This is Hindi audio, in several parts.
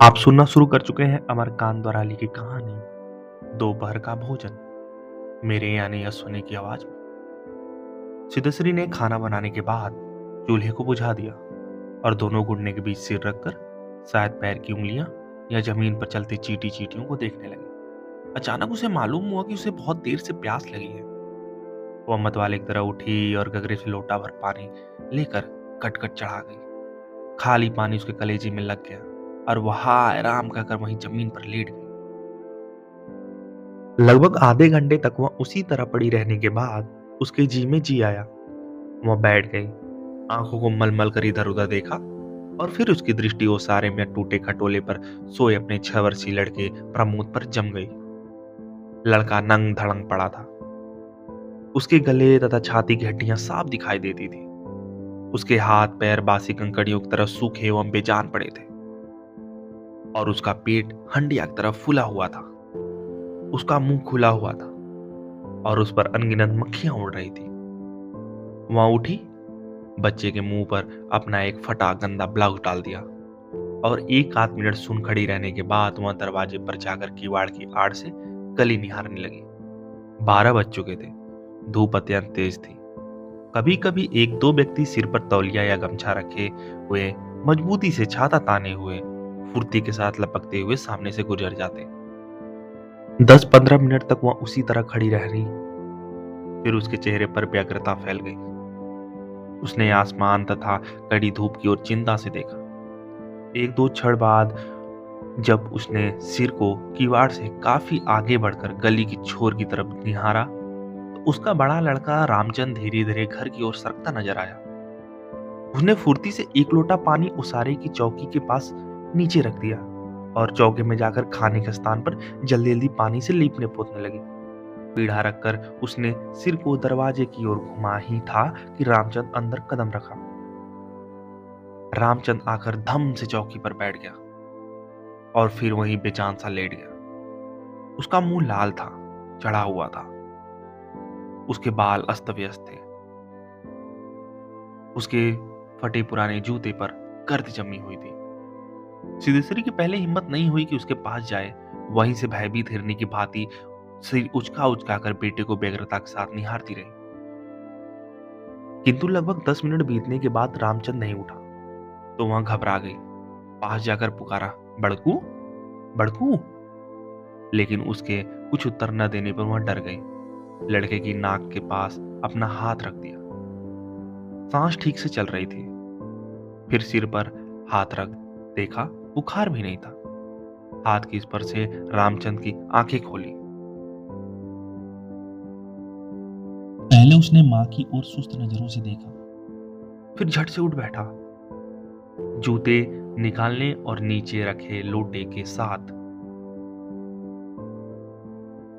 आप सुनना शुरू कर चुके हैं अमरकांत द्वाराली की कहानी दोपहर का भोजन मेरे यानी अश्विनी की आवाज में। सिद्धेश्वरी ने खाना बनाने के बाद चूल्हे को बुझा दिया और दोनों घुटने के बीच सिर रखकर शायद पैर की उंगलियां या जमीन पर चलती चीटी चीटियों को देखने लगी। अचानक उसे मालूम हुआ कि उसे बहुत देर से प्यास लगी है। वो अम्मत वाले की तरह उठी और गगरे से लोटा भर पानी लेकर कटकट चढ़ा गई। खाली पानी उसके कलेजे में लग गया और वह आराम कर वहीं जमीन पर लेट गई। लगभग आधे घंटे तक वह उसी तरह पड़ी रहने के बाद उसके जी में जी आया। वह बैठ गई, आंखों को मलमल कर इधर उधर देखा और फिर उसकी दृष्टि ओसारे में टूटे खटोले पर सोए अपने 6 वर्षीय लड़के प्रमोद पर जम गई। लड़का नंग धड़ंग पड़ा था। उसके गले तथा छाती की हड्डियां साफ दिखाई देती थी। उसके हाथ पैर बासी कंकड़ियों की तरह सूखे एवं बेजान पड़े थे और उसका पेट हंडिया की तरह फूला हुआ था। उसका मुंह खुला हुआ था और उस पर अनगिनत मक्खियां उड़ रही थी। वहां उठी, बच्चे के मुंह पर अपना एक फटा गंदा ब्लाउज डाल दिया और एक आध मिनट सुन खड़ी रहने के बाद वह दरवाजे पर जाकर किवाड़ की आड़ से गली निहारने लगी। 12 बज चुके थे। धूप अत्यंत तेज थी। कभी कभी एक दो व्यक्ति सिर पर तौलिया या गमछा रखे हुए, मजबूती से छाता ताने हुए, फुर्ती के साथ लपकते हुए सामने से गुजर जाते। 10-15 मिनट तक वह उसी तरह खड़ी रह रही। फिर उसके चेहरे पर व्यग्रता फैल गई। उसने आसमान तथा कड़ी धूप की ओर चिंता से देखा। एक दो क्षण बाद जब उसने सिर को किवाड़ से काफी आगे बढ़कर गली की छोर की तरफ निहारा तो उसका बड़ा लड़का रामचंद धीरे धीरे घर की ओर सरकता नजर आया। उसने फुर्ती से एक लोटा पानी उसारे की चौकी के पास नीचे रख दिया और चौके में जाकर खाने के स्थान पर जल्दी जल्दी पानी से लीपने पोतने लगी। पीढ़ा रखकर उसने सिर को दरवाजे की ओर घुमा ही था कि रामचंद अंदर कदम रखा। रामचंद आकर धम से चौकी पर बैठ गया और फिर वहीं बेजान सा लेट गया। उसका मुंह लाल था, चढ़ा हुआ था। उसके बाल अस्त व्यस्त थे। उसके फटे पुराने जूते पर गर्द जमी हुई थी। सिद्धेश्वरी की पहले हिम्मत नहीं हुई कि उसके पास जाए। वहीं से भयभीत हिरनी की भांति सिर उचका उचका कर बेटे को व्यग्रता के साथ निहारती रही। किंतु लगभग 10 मिनट बीतने के बाद रामचंद नहीं उठा तो वहां घबरा गई। पास जाकर पुकारा, बड़कू बड़कू। लेकिन उसके कुछ उत्तर न देने पर वह डर गई। लड़के की नाक के पास अपना हाथ रख दिया। सांस ठीक से चल रही थी। फिर सिर पर हाथ रख देखा, बुखार भी नहीं था। हाथ के स्पर्श से रामचंद की आंखें खोली। पहले उसने मां की ओर सुस्त नजरों से देखा, फिर झट से उठ बैठा, जूते निकालने और नीचे रखे लोटे के साथ।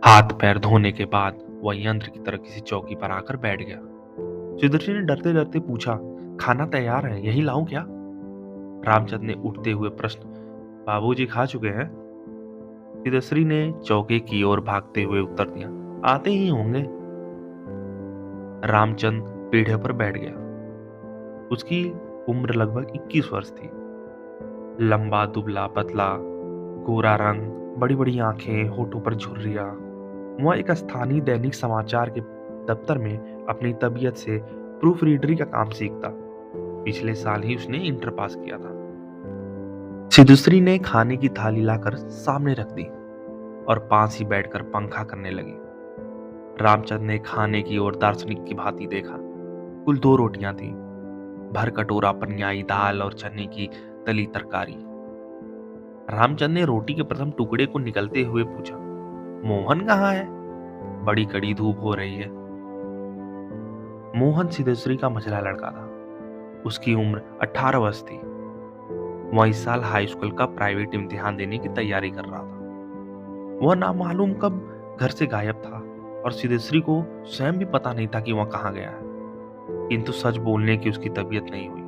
हाथ पैर धोने के बाद वह यंत्र की तरह किसी चौकी पर आकर बैठ गया। सिद्धेश्वरी ने डरते डरते पूछा, खाना तैयार है, यही लाऊं क्या? रामचंद ने उठते हुए प्रश्न, बाबूजी खा चुके हैं? सिद्धेश्वरी ने चौके की ओर भागते हुए उत्तर दिया, आते ही होंगे। रामचंद पीढ़े पर बैठ गया। उसकी उम्र लगभग 21 वर्ष थी। लंबा दुबला पतला, गोरा रंग, बड़ी बड़ी आंखें, होठों पर झुर्रियां। वह एक स्थानीय दैनिक समाचार के दफ्तर में अपनी तबीयत से प्रूफ रीडरी का काम सीखता। पिछले साल ही उसने इंटर पास किया था। सिद्धेश्वरी ने खाने की थाली लाकर सामने रख दी और पास ही बैठकर पंखा करने लगी। रामचंद ने खाने की ओर दार्शनिक की भांति देखा। कुल 2 रोटियां थी, भर कटोरा पनियाई दाल और चने की तली तरकारी। रामचंद ने रोटी के प्रथम टुकड़े को निगलते हुए पूछा, मोहन कहाँ है? बड़ी कड़ी धूप हो रही है। मोहन सिद्धेश्वरी का मझला लड़का था। उसकी उम्र 18 वर्ष थी। वह इस साल हाई स्कूल का प्राइवेट इम्तिहान देने की तैयारी कर रहा था। वह नामालूम कब घर से गायब था और सिद्धेश्वरी को स्वयं भी पता नहीं था कि वह कहाँ गया है। किंतु सच बोलने की उसकी तबीयत नहीं हुई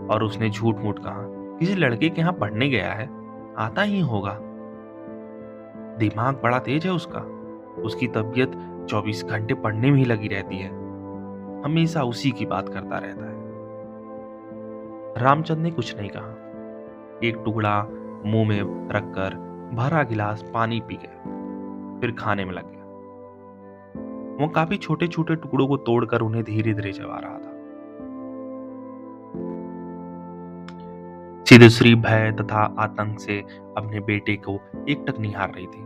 और उसने झूठ मूठ कहा, किसी लड़के के यहाँ पढ़ने गया है, आता ही होगा। दिमाग बड़ा तेज है उसका। उसकी तबीयत 24 घंटे पढ़ने में ही लगी रहती है। हमेशा उसी की बात करता रहता है। रामचंद ने कुछ नहीं कहा। एक टुकड़ा मुंह में रखकर भरा गिलास पानी पी गया, फिर खाने में लग गया। वो काफी छोटे छोटे टुकड़ों को तोड़कर उन्हें धीरे धीरे चबा रहा था। सिद्धेश्वरी भय तथा आतंक से अपने बेटे को एकटक निहार रही थी।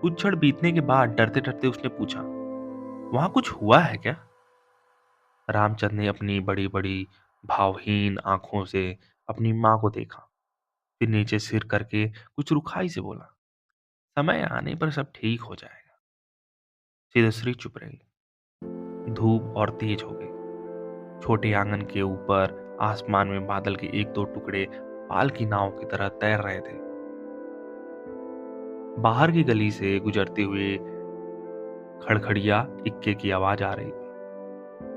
कुछ क्षण बीतने के बाद डरते डरते उसने पूछा, वहां कुछ हुआ है क्या? रामचंद्र ने अपनी बड़ी बड़ी भावहीन आंखों से अपनी मां को देखा, फिर नीचे सिर करके कुछ रुखाई से बोला, समय आने पर सब ठीक हो जाएगा। सिद्धेश्वरी चुप रही। धूप और तेज हो गई। छोटे आंगन के ऊपर आसमान में बादल के एक दो टुकड़े पाल की नाव की तरह तैर रहे थे। बाहर की गली से गुजरते हुए खड़खड़िया इक्के की आवाज आ रही थी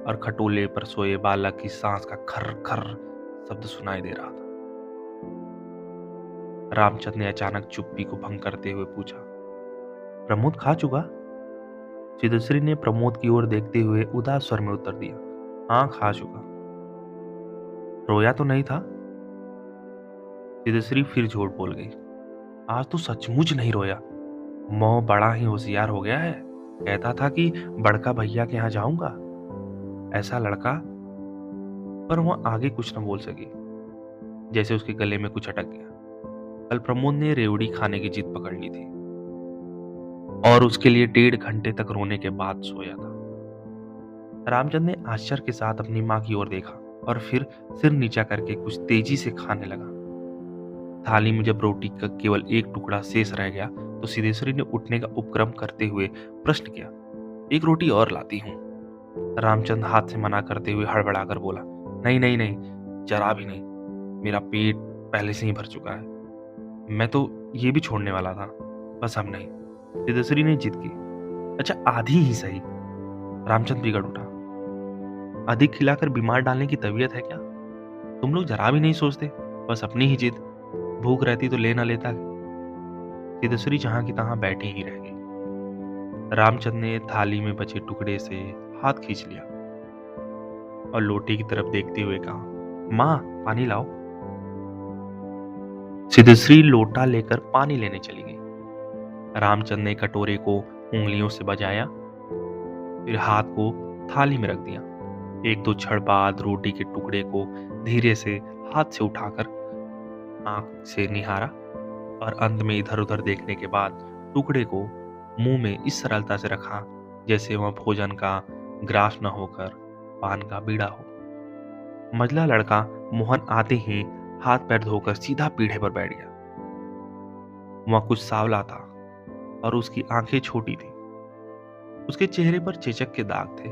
और खटोले पर सोए बालक की सांस का खर खर शब्द सुनाई दे रहा था। रामचंद्र ने अचानक चुप्पी को भंग करते हुए पूछा, प्रमोद खा चुका? सिद्धेश्वरी ने प्रमोद की ओर देखते हुए उदास स्वर में उत्तर दिया, हाँ खा चुका। रोया तो नहीं था? सिद्धेश्वरी फिर झूठ बोल गई, आज तो सचमुच नहीं रोया। मौ बड़ा ही होशियार हो गया है, कहता था कि बड़का भैया के यहाँ जाऊंगा, ऐसा लड़का। पर वह आगे कुछ न बोल सकी, जैसे उसके गले में कुछ अटक गया। कल प्रमोद ने रेवड़ी खाने की जिद पकड़ ली थी और उसके लिए 1.5 घंटे तक रोने के बाद सोया था। रामचंद्र ने आश्चर्य के साथ अपनी मां की ओर देखा और फिर सिर नीचा करके कुछ तेजी से खाने लगा। थाली में जब रोटी का केवल एक टुकड़ा शेष रह गया तो सिद्धेश्वरी ने उठने का उपक्रम करते हुए प्रश्न किया, एक रोटी और लाती हूँ। रामचंद्र हाथ से मना करते हुए हड़बड़ाकर बोला, नहीं नहीं नहीं, जरा भी नहीं, मेरा पेट पहले से ही भर चुका है। मैं तो ये भी छोड़ने वाला था, बस अब नहीं। सिद्धेश्वरी ने जिद की, अच्छा आधी ही सही। रामचंद्र बिगड़ उठा, अधिक खिलाकर बीमार डालने की तबीयत है क्या? तुम लोग जरा भी नहीं सोचते, बस अपनी ही जिद। भूख रहती तो ले ना लेता। सिद्धेश्वरी जहां की तहां बैठी ही रह गई। रामचंद्र ने थाली में बचे टुकड़े से हाथ खींच लिया और लोटे की तरफ देखते हुए कहा, मां पानी लाओ। सिद्धेश्वरी लोटा लेकर पानी लेने चली गई। रामचंद्र ने कटोरे को उंगलियों से बजाया, फिर हाथ को थाली में रख दिया। एक दो क्षण बाद रोटी के टुकड़े को धीरे से हाथ से उठाकर आंख से निहारा और अंत में इधर उधर देखने के बाद टुकड़े को मुंह में इस सरलता से रखा जैसे वह भोजन का ग्रास न होकर पान का बीड़ा हो। मझला लड़का मोहन आते ही हाथ पैर धोकर सीधा पीढ़े पर बैठ गया। वह कुछ सांवला था और उसकी आंखें छोटी थी। उसके चेहरे पर चेचक के दाग थे।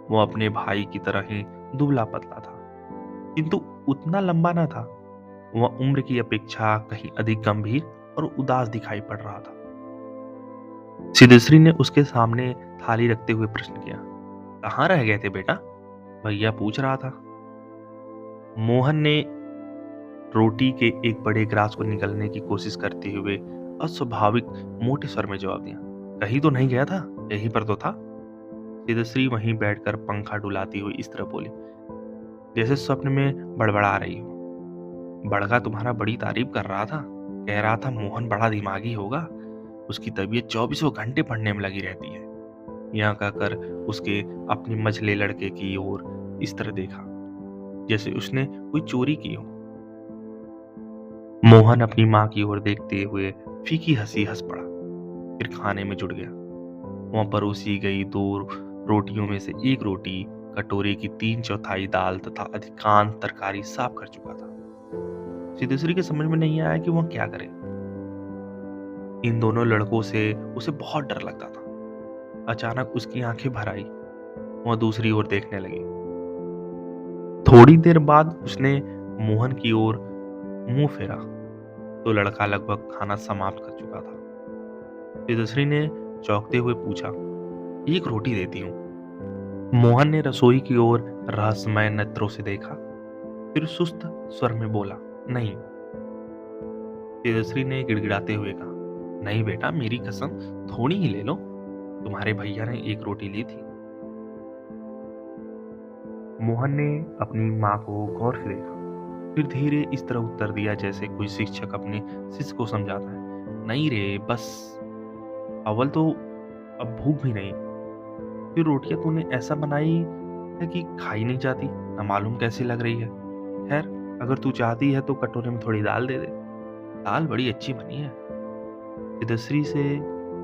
वह अपने भाई की तरह ही दुबला पतला था, किंतु उतना लंबा न था। वह उम्र की अपेक्षा कहीं अधिक गंभीर और उदास दिखाई पड़ रहा था। सिद्धेश्वरी ने उसके सामने थाली रखते हुए प्रश्न किया, कहाँ रह गए थे बेटा? भैया पूछ रहा था। मोहन ने रोटी के एक बड़े ग्रास को निगलने की कोशिश करते हुए अस्वाभाविक मोटे स्वर में जवाब दिया, कहीं तो नहीं गया था, यहीं पर तो था। सिद्धेश्वरी वहीं बैठकर पंखा डुलाती हुई इस तरह बोली, जैसे स्वप्न में बड़बड़ा रही हो। बड़का तुम्हारा बड़ी तारीफ कर रहा था, कह रहा था मोहन बड़ा दिमागी होगा, उसकी तबीयत 24 घंटे पढ़ने में लगी रहती है। यह कहकर उसके अपने मझले लड़के की ओर इस तरह देखा जैसे उसने कोई चोरी की हो। मोहन अपनी मां की ओर देखते हुए फीकी हंसी हंस पड़ा, फिर खाने में जुट गया। वहां परोसी गई 2 रोटियों में से एक रोटी कटोरे की 3/4 दाल तथा अधिकांश तरकारी साफ कर चुका था। सिद्धेश्वरी के समझ में नहीं आया कि वह क्या करे। इन दोनों लड़कों से उसे बहुत डर लगता था। अचानक उसकी आंखें भर आई। वह दूसरी ओर देखने लगी। थोड़ी देर बाद उसने मोहन की ओर मुंह फेरा तो लड़का लगभग खाना समाप्त कर चुका था। सिद्धेश्वरी ने चौंकते हुए पूछा, एक रोटी देती हूँ। मोहन ने रसोई की ओर रहस्यमय नेत्रों से देखा, फिर सुस्त स्वर में बोला, नहीं। सिद्धेश्वरी ने गिड़गिड़ाते हुए कहा, नहीं बेटा, मेरी कसम, थोड़ी ही ले लो, तुम्हारे भैया ने एक रोटी ली थी। मोहन ने अपनी मां को गौर से देखा। फिर धीरे इस तरह उत्तर दिया जैसे कोई शिक्षक अपने शिष्य को समझाता है, नहीं रे बस अव्वल तो अब भूख भी नहीं। फिर रोटियां तूने ऐसा बनाई है कि खाई नहीं जाती, ना मालूम कैसी लग रही है। खैर, अगर तू चाहती है तो कटोरे में थोड़ी दाल दे दे, दाल बड़ी अच्छी बनी है। सिद्धश्री से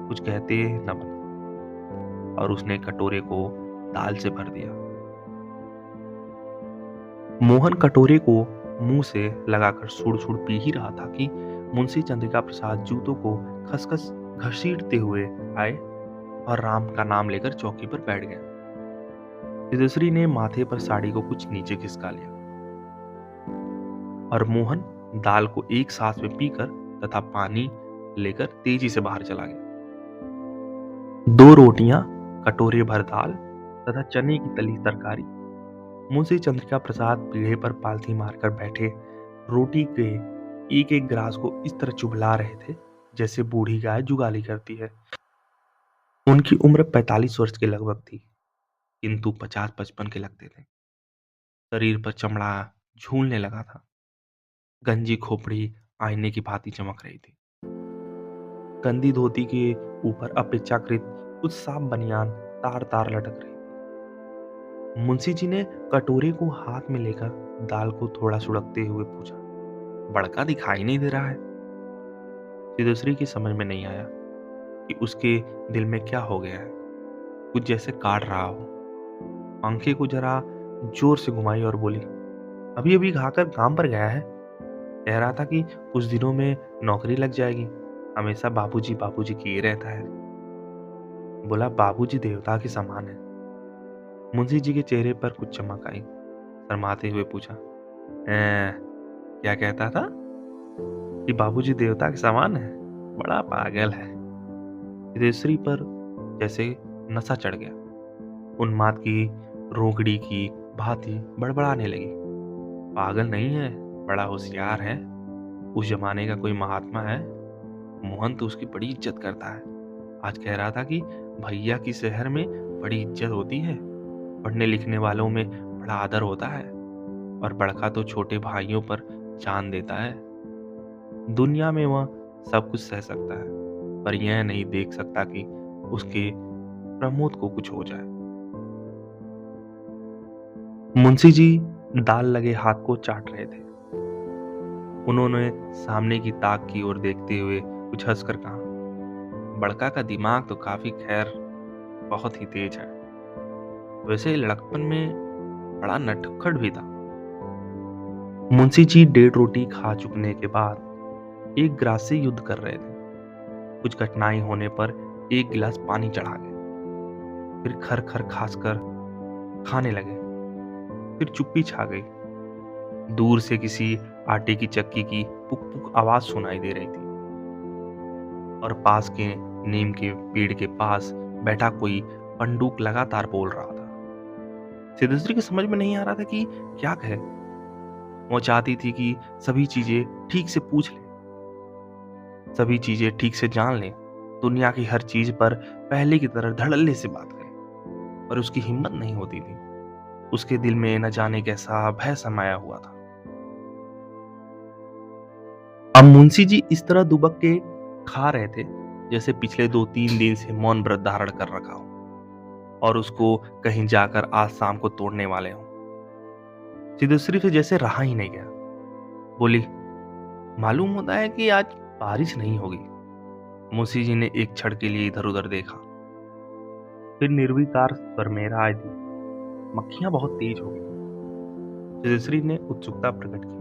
कुछ कहते न बना और उसने कटोरे को दाल से भर दिया। मोहन कटोरे को मुंह से लगाकर सुड़-सुड़ पी ही रहा था कि मुंशी चंद्रिका प्रसाद जूतों को खसखस घसीटते हुए आए और राम का नाम लेकर चौकी पर बैठ गए। सिद्धश्री ने माथे पर साड़ी को कुछ नीचे खिसका लिया और मोहन दाल को एक सांस में पीकर तथा पानी लेकर तेजी से बाहर चला गया। 2 रोटियां, कटोरे भर दाल तथा चने की तली तरकारी। मुंशी चंद्रिका प्रसाद पीढ़े पर पालथी मारकर बैठे रोटी के एक एक ग्रास को इस तरह चुभला रहे थे जैसे बूढ़ी गाय जुगाली करती है। उनकी उम्र 45 वर्ष के लगभग थी, किंतु 50-55 के लगते थे। शरीर पर चमड़ा झूलने लगा था। गंजी खोपड़ी आईने की भांति चमक रही थी। कंदी धोती के ऊपर अपेक्षाकृत कुछ साफ बनियान तार तार लटक रही थी। मुंशी जी ने कटोरे को हाथ में लेकर दाल को थोड़ा सुड़कते हुए पूछा, बड़का दिखाई नहीं दे रहा है। सिद्धश्री की समझ में नहीं आया कि उसके दिल में क्या हो गया है। कुछ जैसे काट रहा हो। आंखें को जरा जोर से घुमाई और बोली, अभी अभी खाकर काम पर गया है। कह रहा था कि कुछ दिनों में नौकरी लग जाएगी। हमेशा बाबूजी बाबूजी किए रहता है। बोला, बाबूजी देवता के समान है। मुंशी जी के चेहरे पर कुछ चमक आई। शर्माते हुए पूछा, क्या कहता था कि बाबूजी देवता के समान है? बड़ा पागल है। सिद्धेश्वरी पर जैसे नशा चढ़ गया। उन्माद की रोकड़ी की भांति बड़बड़ाने लगी। पागल नहीं है, बड़ा होशियार है। उस जमाने का कोई महात्मा है, मोहन तो उसकी बड़ी इज्जत करता है। आज कह रहा था कि भैया की शहर में बड़ी इज्जत होती है, पढ़ने लिखने वालों में बड़ा आदर होता है और बड़का तो छोटे भाइयों पर जान देता है। दुनिया में वह सब कुछ सह सकता है, पर यह नहीं देख सकता कि उसके प्रमोद को कुछ हो जाए। मुंशी जी दाल लगे हाथ को चाट रहे थे। उन्होंने सामने की ताक की ओर देखते हुए कुछ हंसकर कहा, बड़का का दिमाग तो काफी खैर बहुत ही तेज है। वैसे लड़कपन में बड़ा नटखट भी था। मुंशी जी 1.5 रोटी खा चुकने के बाद एक गिलास से युद्ध कर रहे थे। कुछ कठिनाई होने पर एक गिलास पानी चढ़ा गए, फिर खर खर खासकर खाने लगे। फिर चुप्पी छा गई। दूर से किसी आटे की चक्की की पुक पुक आवाज सुनाई दे रही थी और पास के नीम के पेड़ के पास बैठा कोई पंडूक लगातार बोल रहा था। सिद्धेश्वरी की समझ में नहीं आ रहा था कि क्या कहे। वो चाहती थी कि सभी चीजें ठीक से पूछ ले, सभी चीजें ठीक से जान ले, दुनिया की हर चीज पर पहले की तरह धड़ल्ले से बात करे, पर उसकी हिम्मत नहीं होती थी। उसके दिल में न जाने कैसा भय समाया हुआ था। अब मुंशी जी इस तरह दुबक के खा रहे थे जैसे पिछले 2-3 दिन से मौन व्रत धारण कर रखा हो और उसको कहीं जाकर आज शाम को तोड़ने वाले हो। सिद्धेश्वरी से जैसे रहा ही नहीं गया। बोली, मालूम होता है कि आज बारिश नहीं होगी। मुंशी जी ने एक क्षण के लिए इधर उधर देखा, फिर निर्विकार स्वर में राय दी, मक्खियां बहुत तेज हो गई। सिद्धेश्वरी ने उत्सुकता प्रकट की,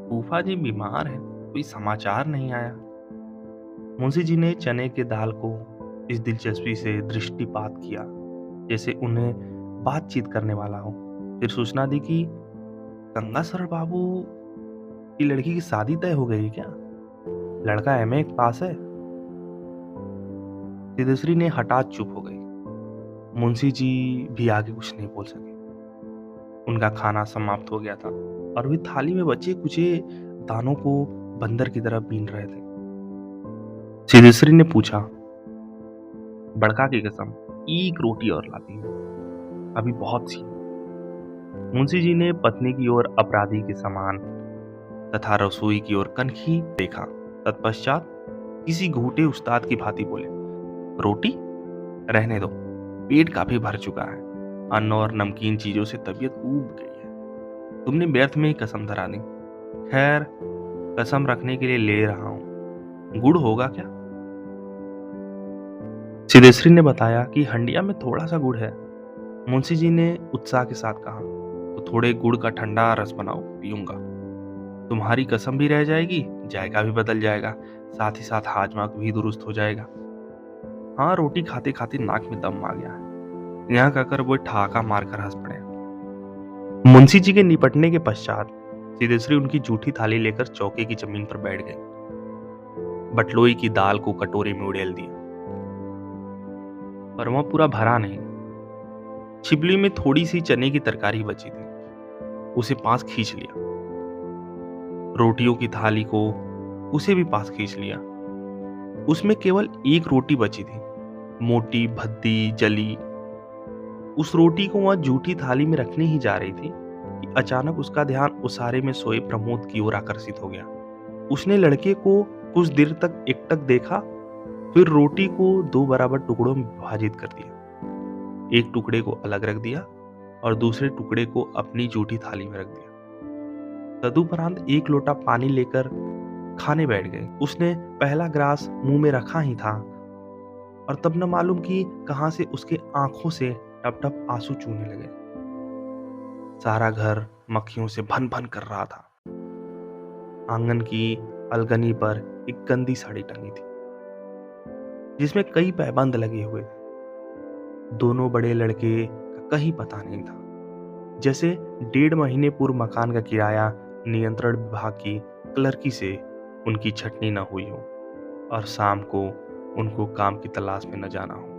फूफा जी बीमार हैं, कोई समाचार नहीं आया। मुंशी जी ने चने के दाल को इस दिलचस्पी से दृष्टिपात किया जैसे उन्हें बातचीत करने वाला हो। फिर सूचना दी कि गंगासर बाबू की लड़की की शादी तय हो गई है क्या? लड़का एमए पास है। सिद्धेश्वरी ने हठात चुप हो गई। मुंशी जी भी आगे कुछ नहीं बोल सके। उनका खाना समाप्त हो गया था और वे थाली में बचे कुचे दानों को बंदर की तरह बीन रहे थे। सिद्धेश्वरी ने पूछा, बड़का की कसम, एक रोटी और लाती है, अभी बहुत सी। मुंशी जी ने पत्नी की ओर अपराधी के समान तथा रसोई की ओर कनखी देखा। तत्पश्चात किसी घूटे उस्ताद की भांति बोले, रोटी रहने दो, पेट काफी भर चुका है। अन्न और नमकीन चीजों से तबीयत ऊब गई है। तुमने व्यर्थ में ही कसम धरा दी। खैर, कसम रखने के लिए ले रहा हूं। गुड़ होगा क्या? सिद्धेश्वरी ने बताया कि हंडिया में थोड़ा सा गुड़ है। मुंशी जी ने उत्साह के साथ कहा, तो थोड़े गुड़ का ठंडा रस बनाओ, पीऊंगा। तुम्हारी कसम भी रह जाएगी, जायका भी बदल जाएगा, साथ ही साथ हाजमा भी दुरुस्त हो जाएगा। हाँ, रोटी खाते खाते नाक में दम आ गया है। यहाँ कहकर वो ठहाका मारकर हंस पड़े। मुंशी जी के निपटने के पश्चात सिद्धेश्वरी उनकी जूठी थाली लेकर चौके की जमीन पर बैठ गई। बटलोई की दाल को कटोरे में उड़ेल दिया, पर वह पूरा भरा नहीं। छिपली में थोड़ी सी चने की तरकारी बची थी, उसे पास खींच लिया। रोटियों की थाली को उसे भी पास खींच लिया। उसमें केवल एक रोटी बची थी, मोटी भद्दी जली। उस रोटी को वह जूठी थाली में रखने ही जा रही थी कि अचानक उसका ध्यान उसारे में सोए प्रमोद की ओर आकर्षित हो गया। उसने लड़के को कुछ देर तक एकटक देखा, फिर रोटी को दो बराबर टुकड़ों में विभाजित कर दिया। एक टुकड़े को अलग रख दिया और दूसरे टुकड़े को अपनी जूठी थाली में रख दिया। तदुपरांत एक लोटा पानी लेकर खाने बैठ गए। उसने पहला ग्रास मुंह में रखा ही था और तब न मालूम कि कहां से उसके आंखों से टप टप आंसू चूने लगे। सारा घर मक्खियों से भन भन कर रहा था। आंगन की अलगनी पर एक गंदी साड़ी टंगी थी, जिसमें कई पैबंद लगे हुए थे। दोनों बड़े लड़के का कहीं पता नहीं था, जैसे 1.5 महीने पूर्व मकान का किराया नियंत्रण विभाग की क्लर्की से उनकी छटनी न हुई हो और शाम को उनको काम की तलाश में न जाना हो।